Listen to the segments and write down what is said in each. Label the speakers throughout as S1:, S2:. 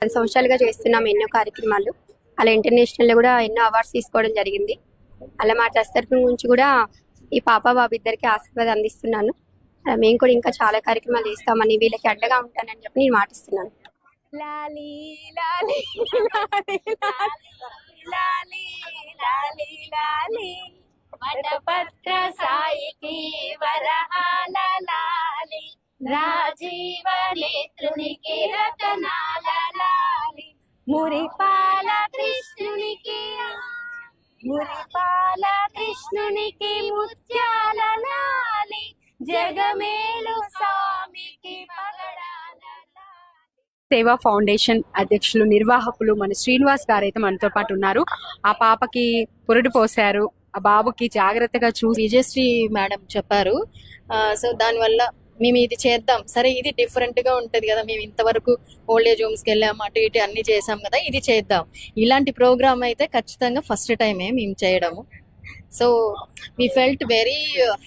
S1: 10 సంవత్సరాలుగా చేస్తున్నాం ఎన్నో కార్యక్రమాలు. అలా ఇంటర్నేషనల్ లో కూడా ఎన్నో అవార్డ్స్ తీసుకోవడం జరిగింది. అలా మా ట్రస్ట్ తరఫు నుంచి కూడా ఈ పాప బాబు ఇద్దరికి ఆశీర్వాదం అందిస్తున్నాను. అలా మేము కూడా ఇంకా చాలా కార్యక్రమాలు చేస్తామని, వీళ్ళకి అండగా ఉంటానని చెప్పి నేను మాటిస్తున్నాను.
S2: లాలి లాలి లాలి లాలి లాలి లాలి వటపత్ర సాయికి వరహాల లాలి రాజీవ నేత్రునికి రతనాల లాలి మురిపాల కృష్ణునికి ముత్యాల లాలి జగమేలు స్వామికి పగడాల లాలి.
S3: సేవా ఫౌండేషన్ అధ్యక్షులు నిర్వాహకులు మన శ్రీనివాస్ గారు అయితే మనతో పాటు ఉన్నారు. ఆ పాపకి పురుడు పోశారు, ఆ బాబుకి జాగ్రత్తగా చూసి
S4: విజయశ్రీ మేడం చెప్పారు. సో దానివల్ల మేము ఇది చేద్దాం, సరే ఇది డిఫరెంట్ గా ఉంటది కదా, మేము ఇంతవరకు ఓల్డేజ్ హోమ్స్ కి వెళ్ళాము, అటు ఇటు అన్ని చేసాం కదా, ఇది చేద్దాం. ఇలాంటి ప్రోగ్రామ్ అయితే ఖచ్చితంగా ఫస్ట్ టైమే మేము చేయడము. So we felt very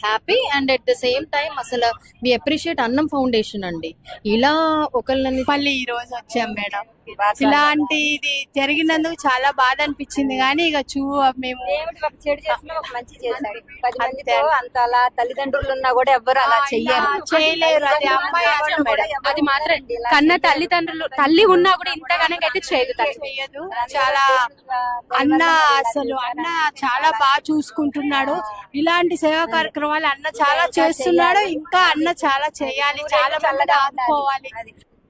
S4: happy and at the same time అసలు వి అప్రిషియేట్ అన్నం ఫౌండేషన్ అండి. ఇలా ఒకళ్ళని
S5: మళ్ళీ ఈ రోజు వచ్చాం మేడం. ఇలాంటి ఇది జరిగినందుకు చాలా బాధ అనిపించింది, కానీ ఇక మేము
S2: దేవుడు ఒక చెడు చేసినా ఒక మంచి చేశాడు. 10 మందితో అంత అలా తల్లిదండ్రులు ఉన్నా కూడా ఎవ్వరు అలా
S5: చేయలేరు. అది అమ్మాయి అసలు మేడం,
S3: అది మాత్రం కన్న తల్లిదండ్రులు తల్లి ఉన్నా కూడా ఇంతగానో అయితే చేయదు.
S5: చెయ్యదు. చాలా అన్న చాలా బాగా చూసుకుంటున్నాడు. ఇలాంటి సేవా కార్యక్రమాలు అన్న చాలా చేస్తున్నాడు. ఇంకా అన్న చాలా చేయాలి, చాలా మంది ఆదుకోవాలి.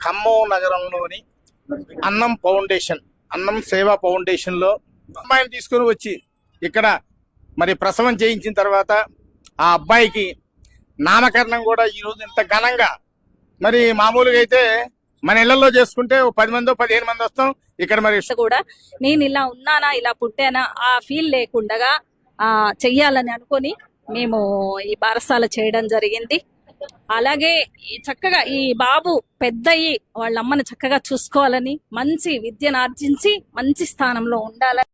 S6: ఖమ్మం నగరంలోని అన్నం ఫౌండేషన్, అన్నం సేవా ఫౌండేషన్ లో అమ్మాయిని తీసుకుని వచ్చి ఇక్కడ మరి ప్రసవం చేయించిన తర్వాత ఆ అబ్బాయికి నామకరణం కూడా ఈ రోజు ఇంత ఘనంగా, మరి మామూలుగా అయితే మన ఇళ్లలో చేసుకుంటే 10 మందో 15 మంది వస్తాం, ఇక్కడ మరి
S7: కూడా నేను ఇలా ఉన్నానా, ఇలా పుట్టానా ఆ ఫీల్ లేకుండా చెయ్యాలని అనుకొని మేము ఈ బారసాల చేయడం జరిగింది. అలాగే చక్కగా ఈ బాబు పెద్దయి వాళ్ళ అమ్మని చక్కగా చూసుకోవాలని, మంచి విద్యను ఆర్జించి మంచి స్థానంలో ఉండాలని